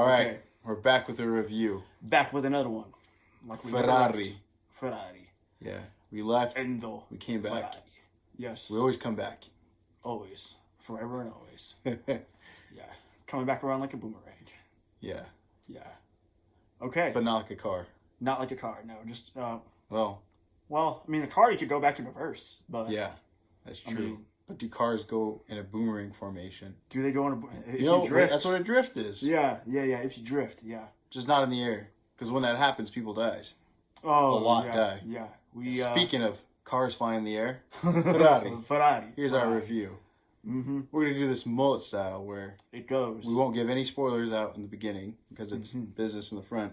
All right, Okay. we're back with a review. Back with another one. Like we never Ferrari. left. Ferrari. Yeah, we left. Enzo. We came back. Ferrari. Yes. We always come back. Always. Forever and always. Yeah. Coming back around like a boomerang. Yeah, Yeah. Okay. but not like a car. Not like a car. No, just Well, well, I mean, a car you could go back in reverse, but yeah, that's true. I mean, but do cars go in a boomerang formation? do they go in if You know, you drift? that's what a drift is. Yeah. If you drift, yeah. Just not in the air, because when that happens, people dies. Oh, A lot yeah, die. Yeah. We Speaking of cars flying in the air, Ferrari. Ferrari. Here's our review. Mm-hmm. We're gonna do this mullet style where It goes. we won't give any spoilers out in the beginning because it's business in the front,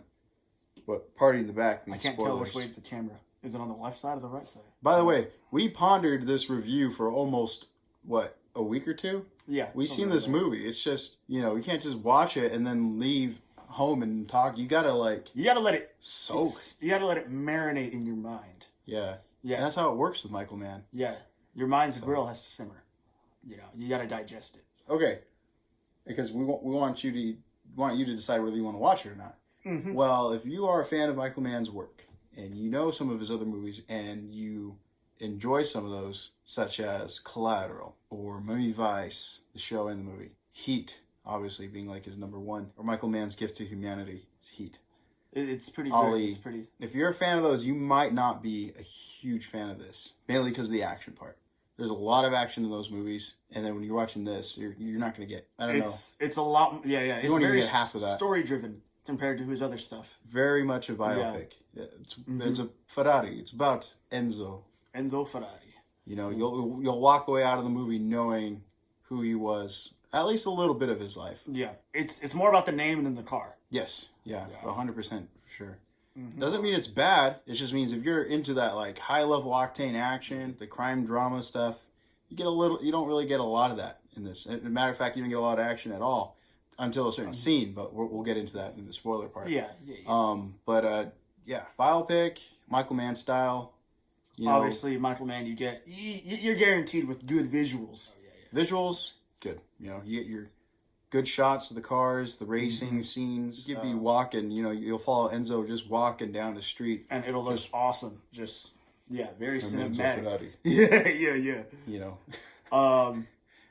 but party in the back means I can't spoilers. tell which way is the camera. Is it on the left side or the right side? By the way, we pondered this review for almost a week or two. Yeah. We've seen this movie. It's just, you can't just watch it and then leave home and talk. You gotta You gotta let it soak. You gotta let it marinate in your mind. Yeah. Yeah. And that's how it works with Michael Mann. Yeah. Your mind's grill has to simmer. You gotta digest it. Okay. Because we want you to decide whether you want to watch it or not. Mm-hmm. Well, if you are a fan of Michael Mann's work and you know some of his other movies and you enjoy some of those, such as Collateral or Miami Vice, the show and the movie, Heat, obviously being like his number one, or Michael Mann's gift to humanity, Heat. It's pretty Ali. good. It's pretty. If you're a fan of those, you might not be a huge fan of this, mainly because of the action part. There's a lot of action in those movies, and then when you're watching this, you're not going to get. I don't know. It's a lot. Yeah. You It's won't even very get half of that. story driven compared to his other stuff. Very much a biopic. Yeah. It's a Ferrari. It's about Enzo. Enzo Ferrari. You'll walk away out of the movie knowing who he was, at least a little bit of his life. Yeah. It's more about the name than the car. Yes. Yeah. 100% for sure. Mm-hmm. Doesn't mean it's bad. It just means if you're into that like high level octane action, the crime drama stuff, you don't really get a lot of that in this. As a matter of fact, you don't get a lot of action at all until a certain scene, but we'll get into that in the spoiler part. Yeah. Biopic, Michael Mann style. Obviously, Michael Mann, you're guaranteed with good visuals. Visuals, good. You get your good shots of the cars, the racing scenes. You could be walking, you'll follow Enzo just walking down the street. And it'll look awesome. Just, very cinematic. Ferrari. Yeah.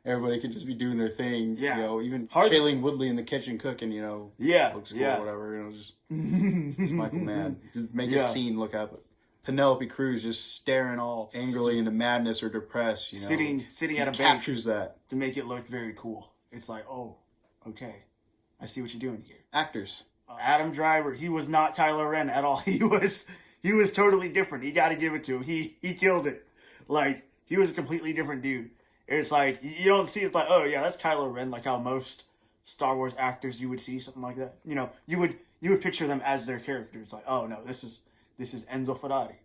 Everybody could just be doing their thing. Yeah. Even Shailene Woodley in the kitchen cooking, Yeah. looks cool, Yeah. whatever. Just Michael Mann. Just make a scene look up. Penelope Cruz just staring all angrily into madness or depressed, Sitting at a bench captures that. to make it look very cool. It's like, oh, okay, I see what you're doing here. Actors. Adam Driver, he was not Kylo Ren at all. He was totally different. You got to give it to him. He killed it. Like, he was a completely different dude. It's like, you don't see, it's like, oh yeah, that's Kylo Ren, like how most Star Wars actors you would see, something like that. You would picture them as their character. It's like, oh no, this is Enzo Ferrari.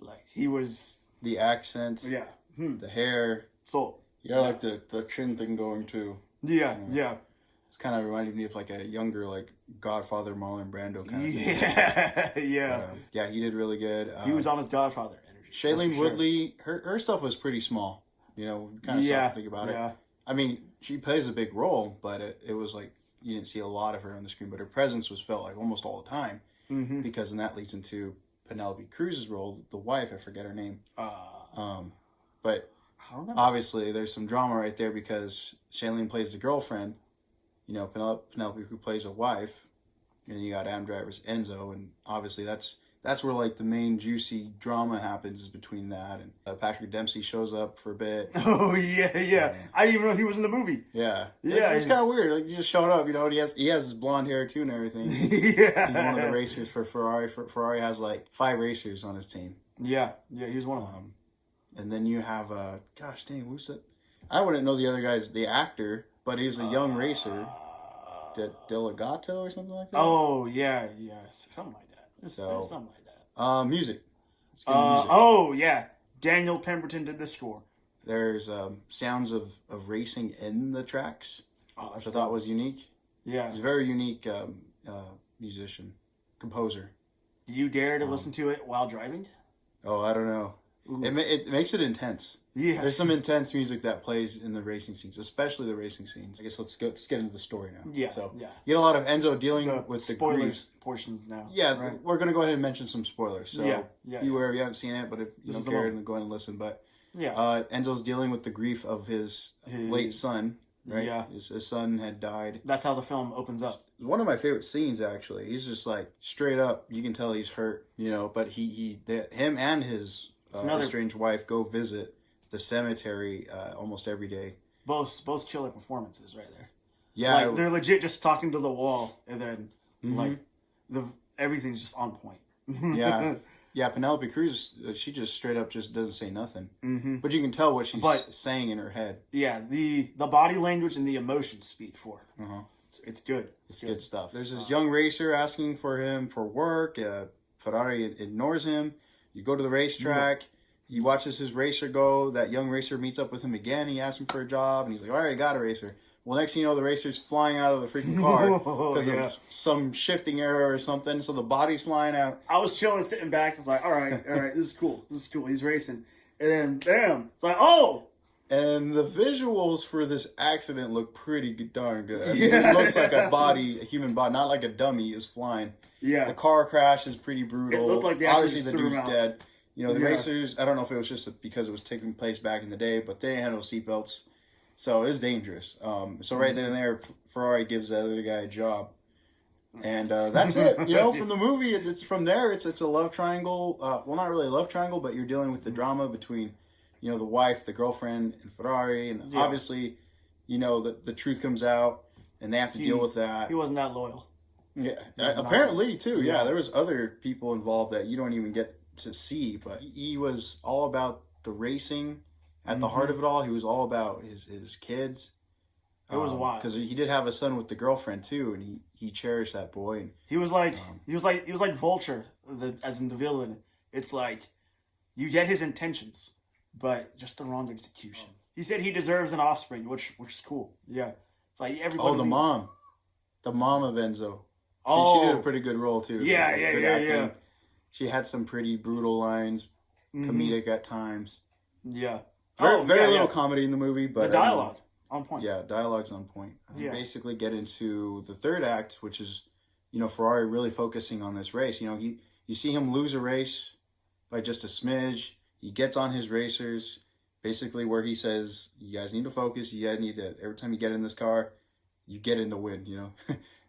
Like, he was... The accent. Yeah. The hair. So... Yeah, like the chin thing going too. Yeah. It's kind of reminded me of like a younger, like Godfather Marlon Brando kind of thing. Yeah. He did really good. He was on his Godfather energy. Shailene Woodley, her stuff was pretty small. Kind of stuff to think about it. I mean, she plays a big role, but it was like you didn't see a lot of her on the screen, but her presence was felt like almost all the time. Mm-hmm. Because then that leads into Penelope Cruz's role, the wife. I forget her name. But obviously there's some drama right there because Shailene plays the girlfriend. Penelope Cruz plays a wife, and then you got Adam Driver's Enzo, and obviously that's where like the main juicy drama happens is between that and Patrick Dempsey shows up for a bit. Oh yeah. I didn't even know he was in the movie. Yeah. It's kind of weird. Like he just showed up. He has his blonde hair too and everything. Yeah. He's one of the racers for Ferrari. Ferrari has like 5 racers on his team. Yeah. He was one of them. And then you have gosh dang, who's that? I wouldn't know the other guy's the actor, but he's a young racer. Delegato or something like that. Oh yeah, something like that. It's something like that. Music. Music. Oh yeah, Daniel Pemberton did the score. There's sounds of racing in the tracks, which I thought was unique. Yeah, he's a very unique musician, composer. Do you dare to listen to it while driving? Oh, I don't know. It makes it intense. Yeah. There's some intense music that plays in the racing scenes, especially the racing scenes. I guess let's get into the story now. Yeah. So yeah. you get a lot of Enzo dealing with the spoilers portions now. Yeah, right? We're gonna go ahead and mention some spoilers. So beware if you haven't seen it, but if you don't care, then go ahead and listen. But Enzo's dealing with the grief of his late son. Right? Yeah. His son had died. That's how the film opens up. One of my favorite scenes, actually. He's just like straight up. You can tell he's hurt, but him and his estranged wife go visit the cemetery almost every day. Both killer performances right there. Yeah, like, they're legit just talking to the wall, and then like everything's just on point. Yeah, Penelope Cruz, she just straight up just doesn't say nothing. Mm-hmm. But you can tell what she's saying in her head. Yeah, the body language and the emotions speak for her. Uh-huh. It's good. It's good stuff. There's this young racer asking for him for work. Ferrari ignores him. You go to the racetrack. He watches his racer go. That young racer meets up with him again. He asks him for a job, and he's like, all right, I got a racer. Well, next thing you know, the racer's flying out of the freaking car because of some shifting error or something. So the body's flying out. I was chilling, sitting back. I was like, all right, this is cool. He's racing. And then, bam, it's like, oh! And the visuals for this accident look pretty darn good. I mean, it looks like a human body, not like a dummy is flying. Yeah. The car crash is pretty brutal. It looked like they obviously actually the threw dude's him out. dead. The racers, I don't know if it was just because it was taking place back in the day, but they had no seatbelts. So it's dangerous. So right then and there, Ferrari gives that other guy a job, and that's it. From the movie, it's from there. It's a love triangle. Well, not really a love triangle, but you're dealing with the drama between, the wife, the girlfriend, and Ferrari, and obviously, the truth comes out, and they have to deal with that. He wasn't that loyal. Yeah, apparently too. Yeah, there was other people involved that you don't even get to see, but he was all about the racing. At the heart of it all, he was all about his kids. It was wild because he did have a son with the girlfriend too, and he cherished that boy. And he was like Vulture, as in the villain. It's like you get his intentions, but just the wrong execution. He said he deserves an offspring, which is cool. Yeah, it's like everybody. Oh, the mom of Enzo. She did a pretty good role too. Yeah. She had some pretty brutal lines, comedic at times. Yeah. Very little comedy in the movie, but the dialogue on point. Yeah, dialogue's on point. You basically get into the third act, which is, Ferrari really focusing on this race. You see him lose a race by just a smidge. He gets on his racers, basically where he says, "You guys need to focus. You guys need to. Every time you get in this car, you get in to win.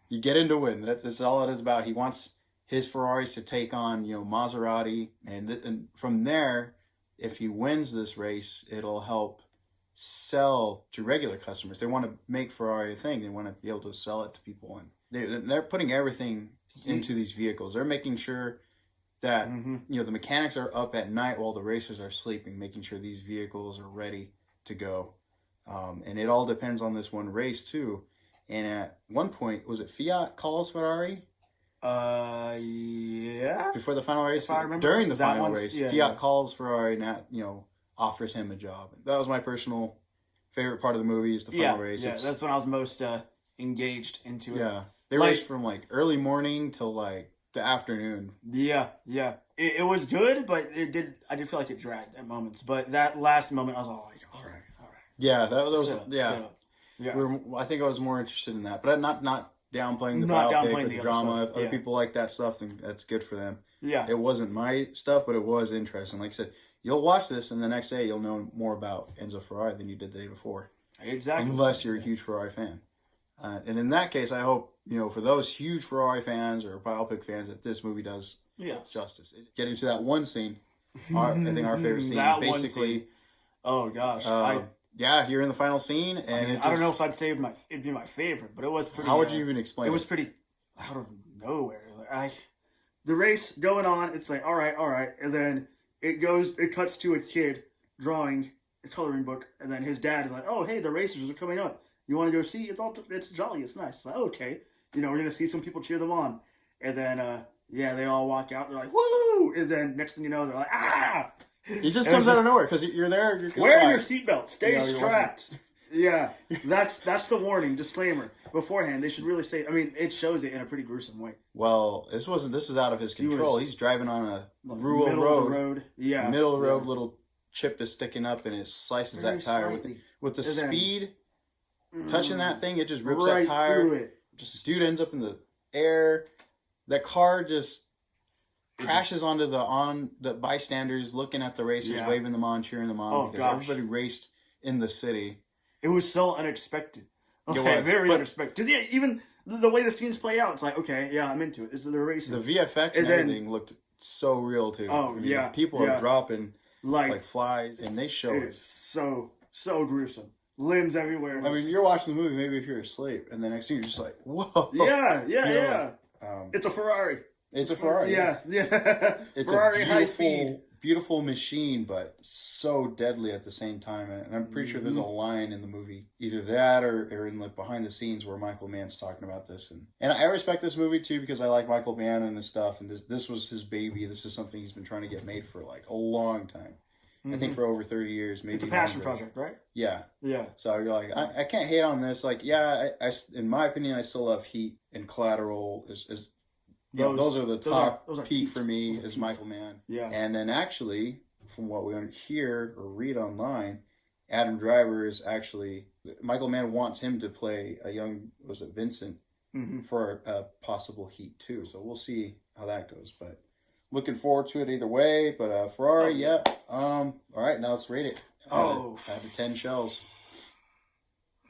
You get in to win. That's all it is about. He wants his Ferraris to take on, Maserati, and from there." If he wins this race, it'll help sell to regular customers. They want to make Ferrari a thing. They want to be able to sell it to people. And they're putting everything into these vehicles. They're making sure that, the mechanics are up at night while the racers are sleeping, making sure these vehicles are ready to go. And it all depends on this one race, too. And at one point, was it Fiat calls Ferrari? Yeah. Before the final race, if I remember, during the final race, Fiat calls Ferrari and offers him a job. That was my personal favorite part of the movie. Is the final race. Yeah, that's when I was most engaged into it. Yeah, they raced from early morning till the afternoon. Yeah. It was good, but I did feel like it dragged at moments. But that last moment, I was all like, all right. Yeah, that was I think I was more interested in that, but not downplaying the biopic, the drama. If other people like that stuff, then that's good for them. Yeah. It wasn't my stuff, but it was interesting. Like I said, you'll watch this, and the next day you'll know more about Enzo Ferrari than you did the day before. Exactly. Unless you're a huge Ferrari fan. And in that case, I hope, for those huge Ferrari fans or biopic fans, that this movie does justice. Getting to that one scene, I think our favorite scene. That basically, one scene. Oh, gosh. You're in the final scene, and I don't know if I'd say it'd be my favorite, but it was pretty. How would you even explain it? It was pretty out of nowhere. The race going on, it's like, all right, and then it cuts to a kid drawing a coloring book, and then his dad is like, oh, hey, the racers are coming up. You want to go see? It's jolly, it's nice. It's like, okay, we're gonna see some people cheer them on, and then they all walk out. They're like, woo! And then next thing you know, they're like, ah! He just comes out of nowhere because you're there. Wear your seatbelt. Stay strapped. Yeah, that's the warning. Disclaimer. beforehand. They should really say. I mean, it shows it in a pretty gruesome way. Well, this was out of his control. He's driving on a rural middle road. Of the road. Yeah. Middle of the road, little chip is sticking up and it slices that tire with the speed. Touching that thing, it just rips that tire. Through it. Just dude ends up in the air. That car just crashes onto the bystanders looking at the racers, waving them on, cheering them on, because everybody raced in the city. It was so unexpected. Okay, very unexpected. Because even the way the scenes play out, it's like, okay, yeah, I'm into it. This is the racing. The VFX and everything looked so real too. Oh, I mean, people are dropping like flies, and they show it. It is so gruesome. Limbs everywhere. I mean, you're watching the movie, maybe if you're asleep, and the next thing you're just like, whoa. Yeah. It's a Ferrari. It's a Ferrari. Yeah. It's Ferrari a high speed. Beautiful machine, but so deadly at the same time. And I'm pretty sure there's a line in the movie, either that or in the behind the scenes where Michael Mann's talking about this. And I respect this movie too because I like Michael Mann and his stuff. And this was his baby. This is something he's been trying to get made for like a long time. I think for over 30 years, maybe. It's a passion project, right? Yeah. Yeah. So you're like, I can't hate on this. Like, yeah, I in my opinion, I still love Heat and Collateral. Those are the top peak for me is Michael Mann. Yeah. And then actually, from what we hear or read online, Adam Driver is actually, Michael Mann wants him to play a young, was it Vincent, for a possible Heat too. So we'll see how that goes. But looking forward to it either way, but Ferrari, all right, now let's rate it. Out of 10 shells.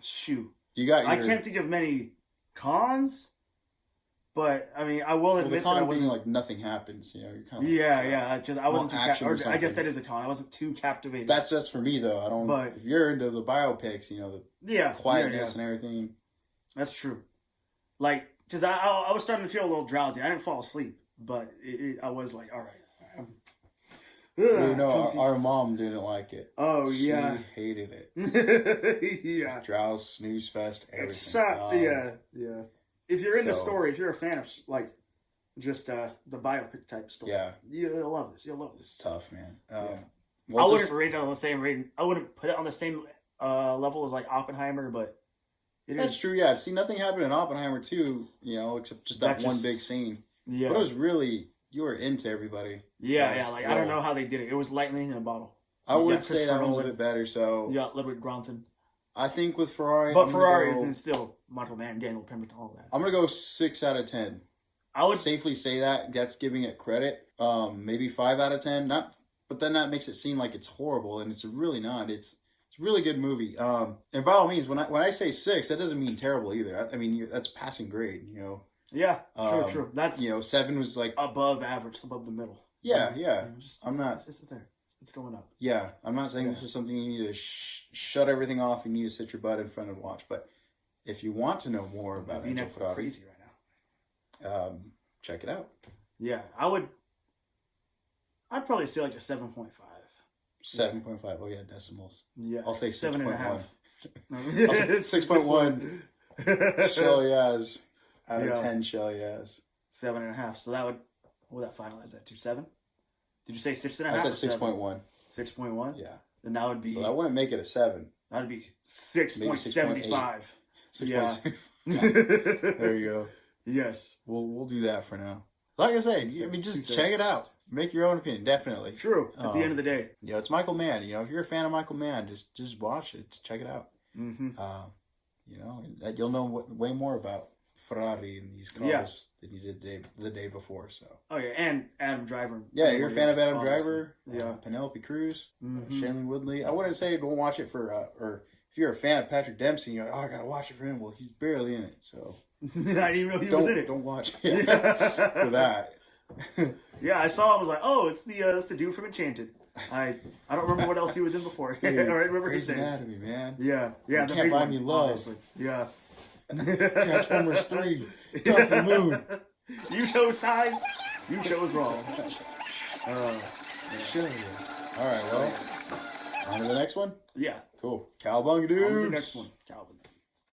Shoot. I can't think of many cons, but I mean, I will admit that I wasn't like nothing happens. You know, you're kind of I wasn't too I guess that is a con. I wasn't too captivated. That's just for me though. I don't. But if you're into the biopics, you know the quietness and everything. That's true. Like, because I was starting to feel a little drowsy. I didn't fall asleep. But I was like, all right. Our mom didn't like it. Oh, yeah. She hated it. Yeah. Drowse, snooze fest, everything. Yeah. If you're into story, if you're a fan of, like, just the biopic type story, you'll love this. You'll love this. It's tough, man. I wouldn't rate it on the same rating. I wouldn't put it on the same level as, like, Oppenheimer, but that's true, yeah. See, nothing happened in Oppenheimer, too, you know, except just that one big scene. Yeah. But it was really, you were into everybody. Yeah, like, I don't know how they did it. It was lightning in a bottle. I would say that one's a bit better, so. You got Ludwig Göransson. I think with Ferrari. But Ferrari and still Michael Mann, Daniel Pemberton, all that. I'm going to go 6 out of 10. I would safely say that. That's giving it credit. Maybe 5 out of 10. But then that makes it seem like it's horrible, and it's really not. It's a really good movie. And by all means, when I say 6, that doesn't mean terrible either. I mean, that's passing grade, you know. Yeah, true. That's 7 was like above average, above the middle. Yeah. I'm not. It's there. It's going up. Yeah, I'm not saying this is something you need to shut everything off. You need to sit your butt in front and watch. But if you want to know more about Enzo Ferrari, crazy right now. Check it out. Yeah, I'd probably say like a 7.5. 7.5. Oh yeah, decimals. Yeah, I'll say 7.5. I'll say 6.1. Shell Yaz. Out of 10 shell, yes. 7.5. So that would that finalize that to 7? Did you say 6.5? I said 6.1. 6.1? Yeah. Then that would be. So that wouldn't make it a 7. That would be 6.75. Yeah. There you go. Yes. We'll do that for now. Like I say, just check it out. Make your own opinion, definitely. True. At the end of the day. It's Michael Mann. If you're a fan of Michael Mann, just watch it. Check it out. Mm-hmm. You'll know way more about Ferrari and these cars than you did the day before. So. Oh yeah, and Adam Driver. Yeah, you're a fan of Adam Driver. Yeah, Penelope Cruz, Shailene Woodley. I wouldn't say don't watch it for, or if you're a fan of Patrick Dempsey, you're like, I gotta watch it for him. Well, he's barely in it, so. I didn't even know he was in it. Don't watch it for that. Yeah, I saw. I was like, oh, it's the dude from Enchanted. I don't remember what else he was in before. Dude, I remember his name. Anatomy, man. Yeah. You Can't Buy Me Love. Obviously. Yeah. Transformers 3. Dark the Moon. You chose sides. You chose wrong. Sure. All right. Well, on to the next one. Yeah. Cool. Cowabunga, dude. On to the next one. Calvin.